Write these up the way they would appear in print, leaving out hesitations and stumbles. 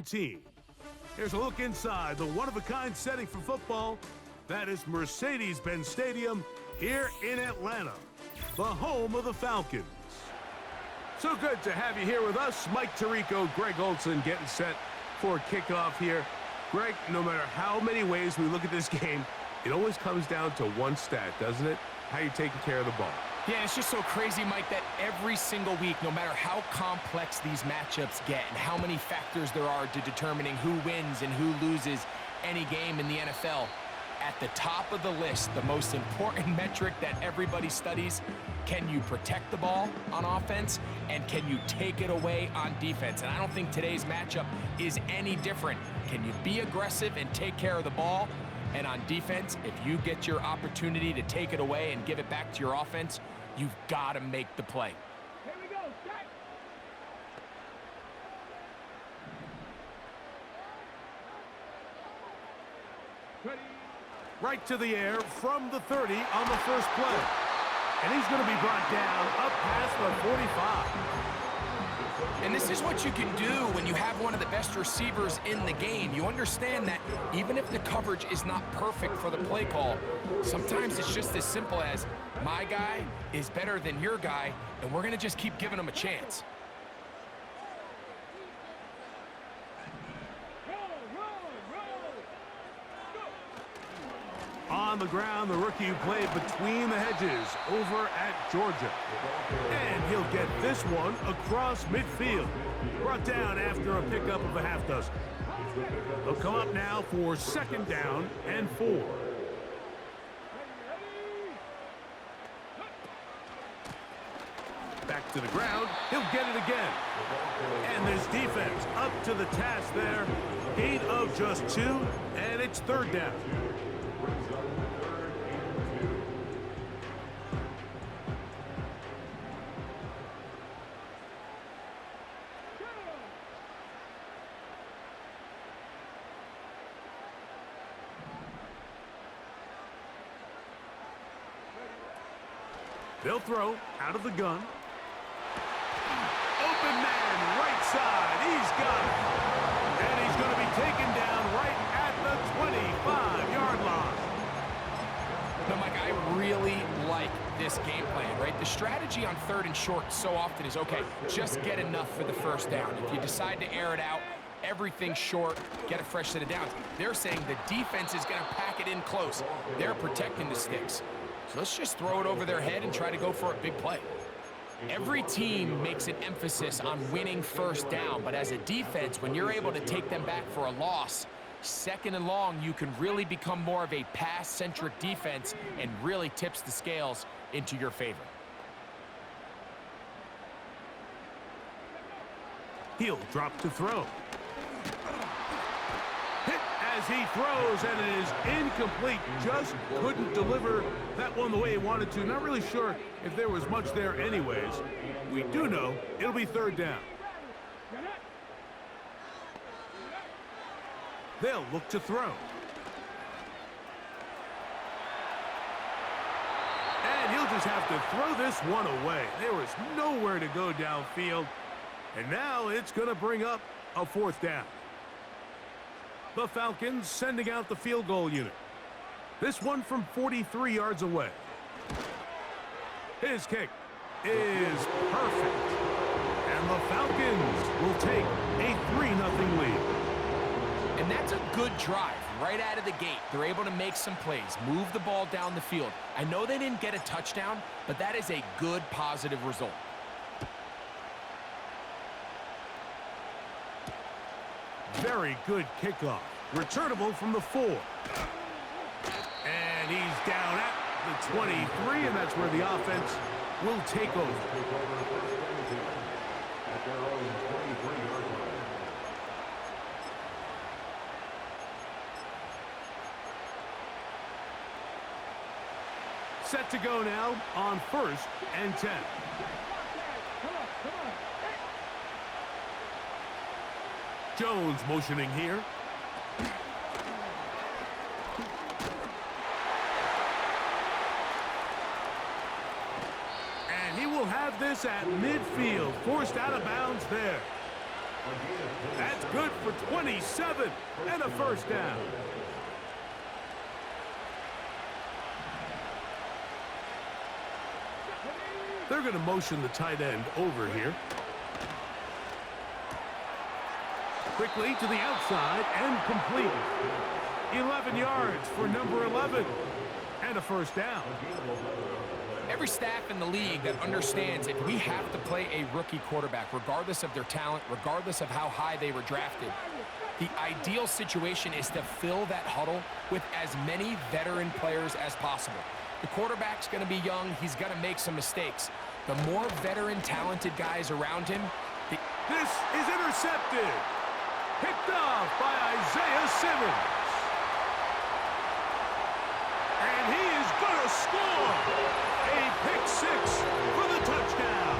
team. Here's a look inside the one-of-a-kind setting for football. That is Mercedes-Benz Stadium here in Atlanta, the home of the Falcons. So good to have you here with us. Mike Tirico, Greg Olson getting set for kickoff here. Greg, no matter how many ways we look at this game, it always comes down to one stat, doesn't it? How you taking care of the ball. Yeah, it's just so crazy, Mike, that every single week, no matter how complex these matchups get and how many factors there are to determining who wins and who loses any game in the NFL, at the top of the list, the most important metric that everybody studies, can you protect the ball on offense and can you take it away on defense? And I don't think today's matchup is any different. Can you be aggressive and take care of the ball? And on defense, if you get your opportunity to take it away and give it back to your offense, you've got to make the play. Here we go, set. Ready. Right to the air from the 30 on the first play. And he's going to be brought down up past the 45. And this is what you can do when you have one of the best receivers in the game. You understand that even if the coverage is not perfect for the play call, sometimes it's just as simple as my guy is better than your guy, and we're going to just keep giving him a chance. On the ground, the rookie who played between the hedges over at Georgia. And he'll get this one across midfield. Brought down after a pickup of a half dozen. They'll come up now for second down and 4. Back to the ground. He'll get it again. And this defense up to the task there. Gain of just 2, and it's third down. They'll throw out of the gun. Open man, right side. He's got it. And he's going to be taken down right at the 25-yard line. Now, Mike, I really like this game plan, right? The strategy on third and short so often is, okay, just get enough for the first down. If you decide to air it out, everything short, get a fresh set of downs. They're saying the defense is going to pack it in close. They're protecting the sticks. So let's just throw it over their head and try to go for a big play. Every team makes an emphasis on winning first down, but as a defense, when you're able to take them back for a loss, second and long, you can really become more of a pass-centric defense and really tips the scales into your favor. He'll drop to throw. Hit as he throws, and it is incomplete. Just couldn't deliver that one the way he wanted to. Not really sure if there was much there anyways. We do know it'll be third down. They'll look to throw. And he'll just have to throw this one away. There was nowhere to go downfield. And now it's going to bring up a fourth down. The Falcons sending out the field goal unit. This one from 43 yards away. His kick is perfect. And the Falcons will take a 3-0 lead. And that's a good drive right out of the gate. They're able to make some plays, move the ball down the field. I know they didn't get a touchdown, but that is a good, positive result. Very good kickoff. Returnable from the 4. And he's down at the 23, and that's where the offense will take over. Set to go now on 1st and 10. Jones motioning here. And he will have this at midfield, forced out of bounds there. That's good for 27 and a first down. They're going to motion the tight end over here. Quickly to the outside and complete. 11 yards for number 11 and a first down. Every staff in the league that understands that we have to play a rookie quarterback, regardless of their talent, regardless of how high they were drafted. The ideal situation is to fill that huddle with as many veteran players as possible. The quarterback's going to be young. He's going to make some mistakes. The more veteran, talented guys around him. This is intercepted. Picked off by Isaiah Simmons. And he is going to score. A pick six for the touchdown.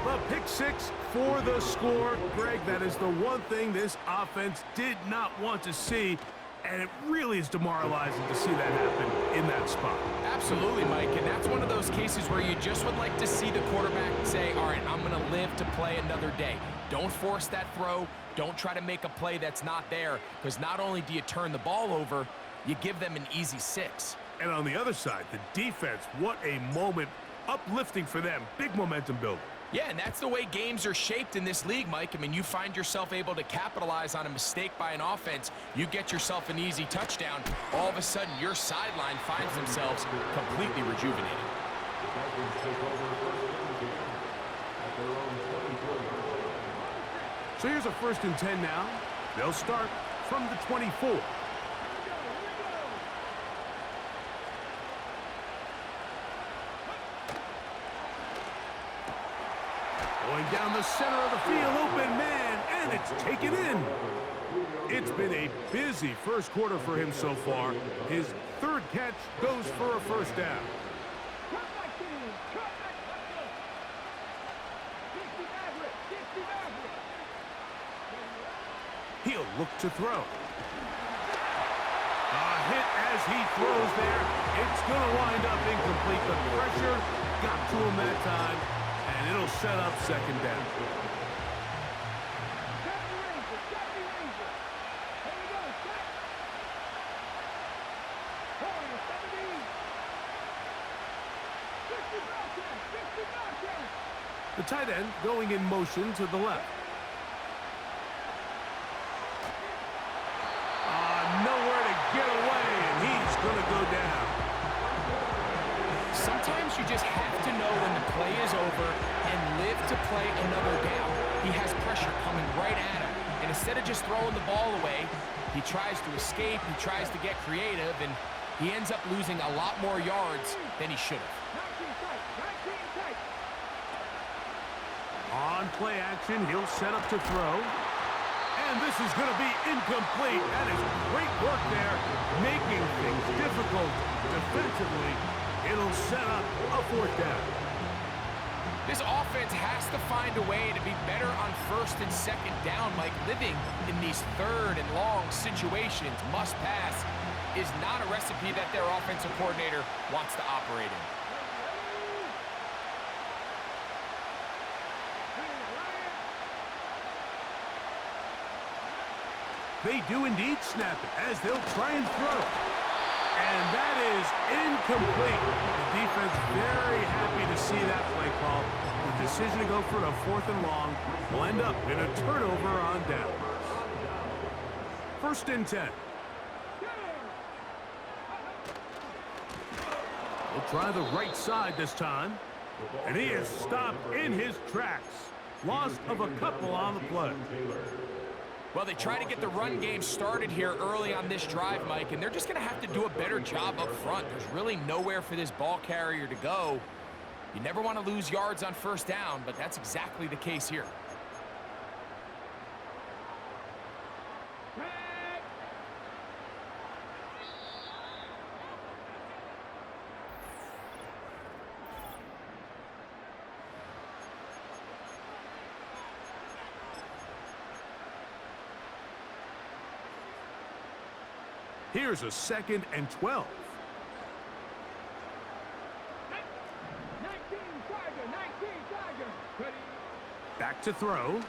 The pick six for the score. Greg, that is the one thing this offense did not want to see. And it really is demoralizing to see that happen in that spot. Absolutely, Mike, and that's one of those cases where you just would like to see the quarterback say, all right, I'm going to live to play another day. Don't force that throw. Don't try to make a play that's not there, because not only do you turn the ball over, you give them an easy six. And on the other side, the defense, what a moment. Uplifting for them. Big momentum building. Yeah, and that's the way games are shaped in this league, Mike. I mean, you find yourself able to capitalize on a mistake by an offense. You get yourself an easy touchdown. All of a sudden, your sideline finds themselves completely rejuvenated. So here's a 1st and 10 now. They'll start from the 24. Going down the center of the field, open man, and it's taken in. It's been a busy first quarter for him so far. His 3rd catch goes for a first down. He'll look to throw. A hit as he throws there. It's going to wind up incomplete. The pressure got to him that time. And it'll set up 2nd down. The tight end going in motion to the left. Nowhere to get away, and he's going to go down. Sometimes you just have to know when the play is over and live to play another down. He has pressure coming right at him, and instead of just throwing the ball away, he tries to escape, he tries to get creative, and he ends up losing a lot more yards than he should have. On play action, he'll set up to throw. And this is going to be incomplete. That is great work there, making things difficult defensively. It'll set up a 4th down. This offense has to find a way to be better on 1st and 2nd down. Like, living in these 3rd and long situations, must pass, is not a recipe that their offensive coordinator wants to operate in. They do indeed snap it as they'll try and throw. And that is incomplete. The defense very happy to see that play call. The decision to go for a 4th and long will end up in a turnover on downs. 1st and 10. We'll try the right side this time. And he is stopped in his tracks. Loss of a couple on the play. Well, they try to get the run game started here early on this drive, Mike, and they're just going to have to do a better job up front. There's really nowhere for this ball carrier to go. You never want to lose yards on 1st down, but that's exactly the case here. Here's a 2nd and 12. to throw.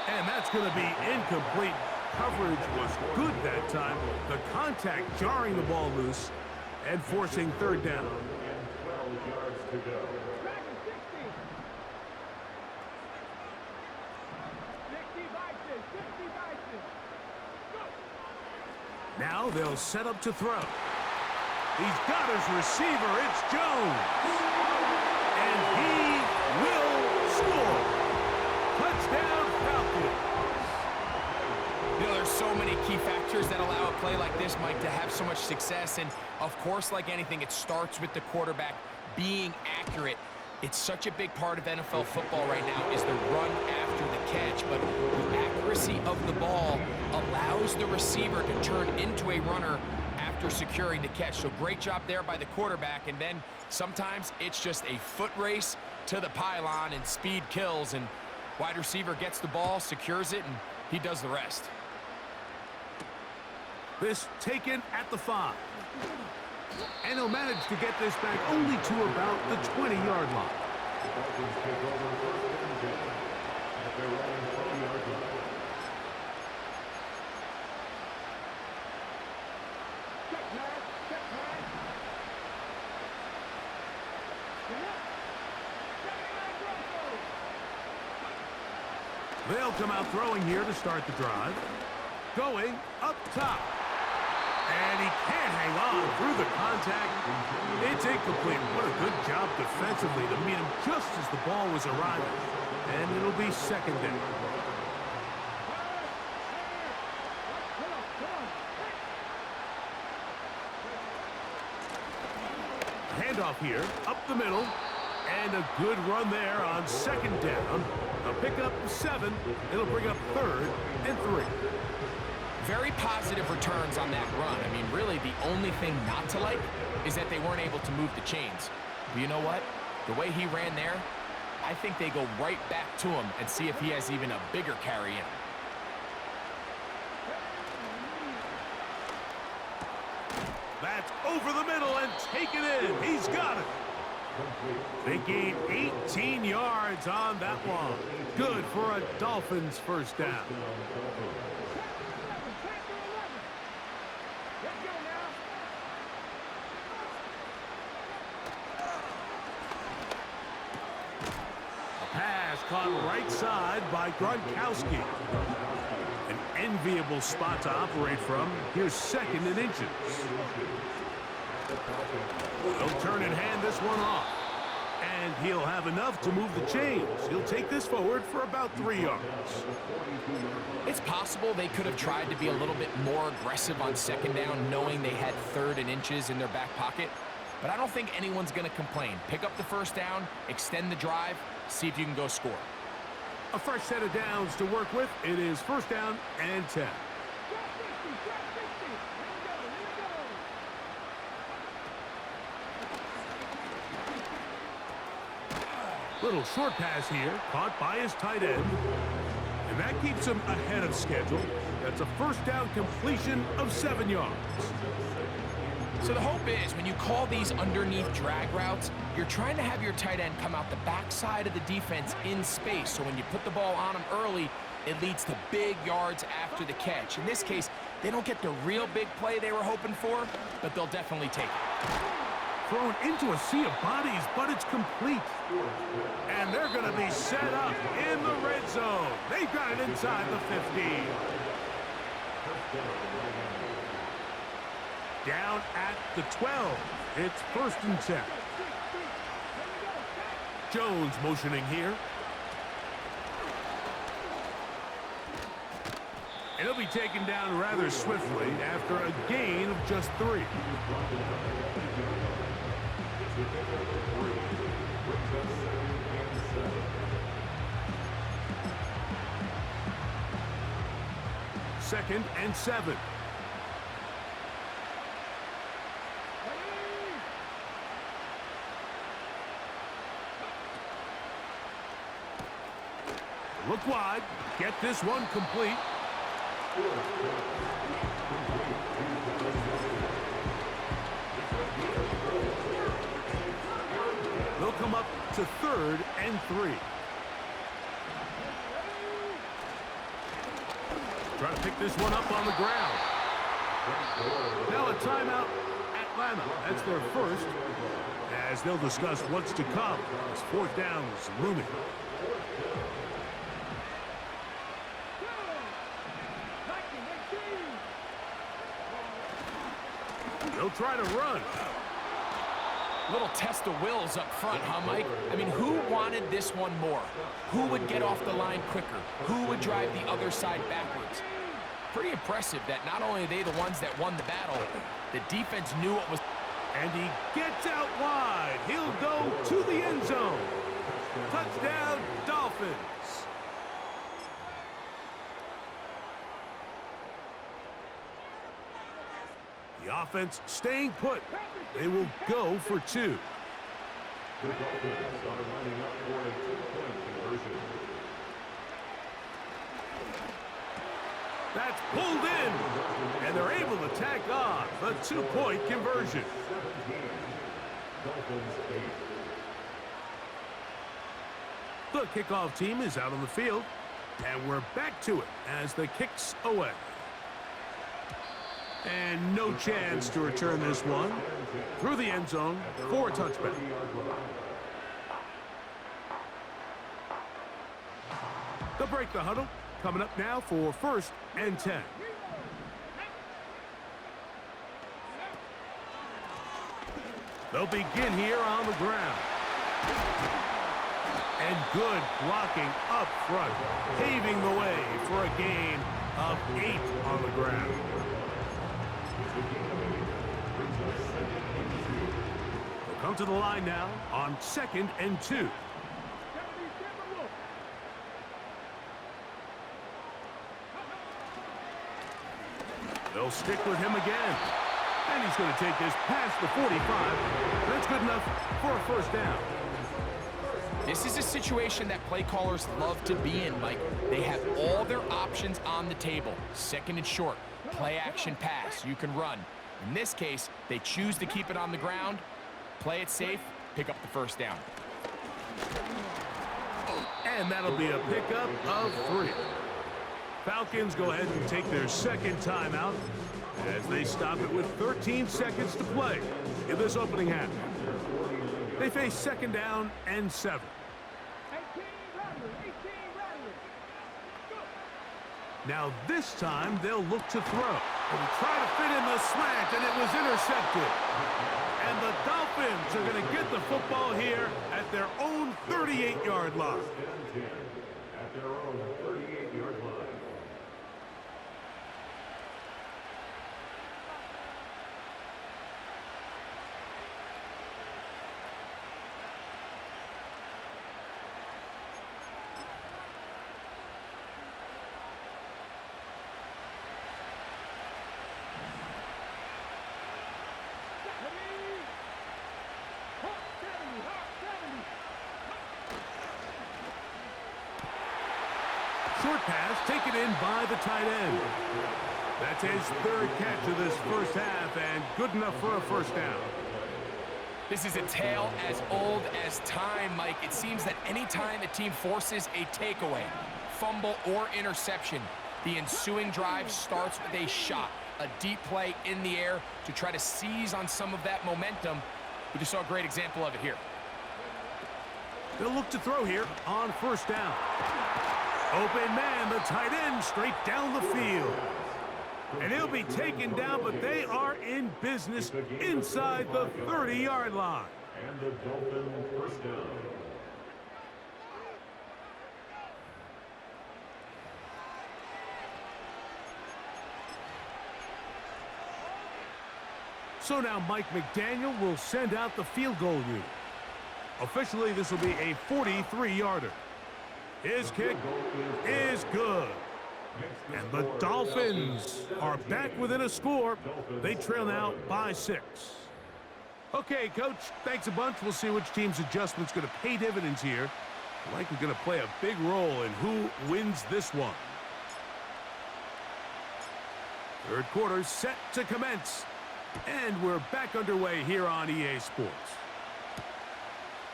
And that's going to be incomplete. Coverage was good that time. The contact jarring the ball loose and forcing third down. 12 yards to go. Now they'll set up to throw. He's got his receiver. It's Jones. And he will score. Touchdown, Falcons. You know, there's so many key factors that allow a play like this, Mike, to have so much success. And, of course, like anything, it starts with the quarterback being accurate. It's such a big part of NFL football right now is the run after the catch. But the accuracy of the ball allows the receiver to turn into a runner after securing the catch. So great job there by the quarterback. And then sometimes it's just a foot race to the pylon and speed kills. And wide receiver gets the ball, secures it, and he does the rest. This taken at the 5. And he'll manage to get this back only to about the 20-yard line. They'll come out throwing here to start the drive. Going up top. And he can't hang on through the contact. It's incomplete. What a good job defensively to meet him just as the ball was arriving. And it'll be second down. Handoff here, up the middle. And a good run there on second down. A pickup of 7. It'll bring up third and 3. Very positive returns on that run. I mean, really, the only thing not to like is that they weren't able to move the chains. But you know what? The way he ran there, I think they go right back to him and see if he has even a bigger carry in him. That's over the middle and taken in. He's got it. They gain 18 yards on that one. Good for a Dolphins first down. Pass caught right side by Gronkowski. An enviable spot to operate from. Here's second and inches. He'll turn and hand this one off. And he'll have enough to move the chains. He'll take this forward for about 3 yards. It's possible they could have tried to be a little bit more aggressive on second down, knowing they had third and inches in their back pocket. But I don't think anyone's going to complain. Pick up the first down, extend the drive, see if you can go score. A fresh set of downs to work with. It is first down and 10. Little short pass here, caught by his tight end. And that keeps him ahead of schedule. That's a first down completion of 7 yards. So the hope is when you call these underneath drag routes, you're trying to have your tight end come out the backside of the defense in space. So when you put the ball on him early, it leads to big yards after the catch. In this case, they don't get the real big play they were hoping for, but they'll definitely take it. Thrown into a sea of bodies, but it's complete. And they're going to be set up in the red zone. They've got it inside the 50. Down at the 12. It's first and 10. Jones motioning here. And he'll be taken down rather swiftly after a gain of just 3. Second and 7. Look wide. Get this one complete. They'll come up to 3rd and 3. Trying to pick this one up on the ground. Now a timeout, Atlanta. That's their first, as they'll discuss what's to come as 4th down is looming. They'll try to run. Little test of wills up front, huh, Mike? I mean, who wanted this one more? Who would get off the line quicker? Who would drive the other side backwards? Pretty impressive that not only are they the ones that won the battle, the defense knew what was... And he gets out wide. He'll go to the end zone. Touchdown, Dolphins. The offense staying put. They will go for 2. The Dolphins are lining up for a 2-point conversion. That's pulled in, and they're able to tack on the 2-point conversion. 17. Dolphins 8. The kickoff team is out on the field, and we're back to it as the kick's away. And no chance to return this one through the end zone for a touchback. They'll break the huddle. Coming up now for 1st and 10. They'll begin here on the ground. And good blocking up front, paving the way for a gain of 8 on the ground. They'll come to the line now on 2nd and 2. They'll stick with him again. And he's going to take this past the 45. That's good enough for a 1st down. This is a situation that play callers love to be in, Mike. They have all their options on the table. 2nd and short, play action pass, you can run. In this case, they choose to keep it on the ground, play it safe, pick up the 1st down. And that'll be a pickup of 3. Falcons go ahead and take their 2nd timeout as they stop it with 13 seconds to play in this opening half. They face 2nd down and 7. Now this time they'll look to throw. They'll try to fit in the slant, and it was intercepted. And the Dolphins are going to get the football here at their own 38-yard line. At their own 38-yard line. Short pass taken in by the tight end. That's his 3rd catch of this 1st half, and good enough for a 1st down. This is a tale as old as time, Mike. It seems that any time a team forces a takeaway, fumble, or interception, the ensuing drive starts with a shot, a deep play in the air to try to seize on some of that momentum. We just saw a great example of it here. They'll look to throw here on 1st down. Open man, the tight end, straight down the field. And he'll be taken down, but they are in business inside the 30-yard line. And the Dolphins 1st down. So now Mike McDaniel will send out the field goal unit. Officially, this will be a 43-yarder. His kick is good. And the Dolphins are back within a score. They trail now by 6. Okay, Coach, thanks a bunch. We'll see which team's adjustment's going to pay dividends here. Likely going to play a big role in who wins this one. 3rd quarter set to commence. And we're back underway here on EA Sports.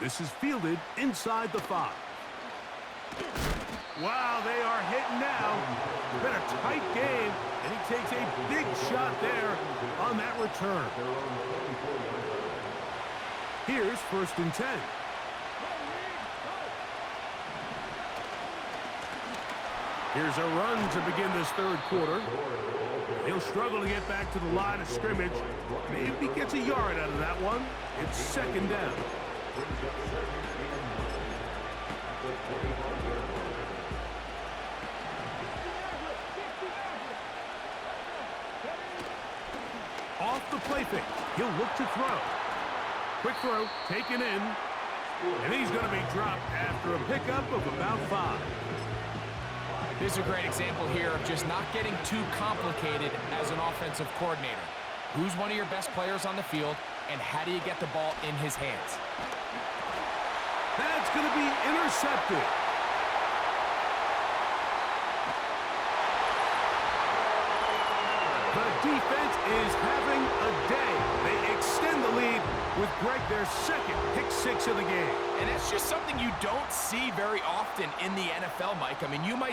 This is fielded inside the 5. Wow, they are hitting now. Been a tight game, and he takes a big shot there on that return. Here's 1st and 10. Here's a run to begin this 3rd quarter. He'll struggle to get back to the line of scrimmage. Maybe he gets a yard out of that one. It's 2nd down. Off the play fake. He'll look to throw. Quick throw, taken in. And he's going to be dropped after a pickup of about 5. This is a great example here of just not getting too complicated as an offensive coordinator. Who's one of your best players on the field, and how do you get the ball in his hands? That's going to be intercepted. The defense is having a day. They extend the lead with their 2nd pick-6 of the game. And that's just something you don't see very often in the NFL, Mike. I mean, you might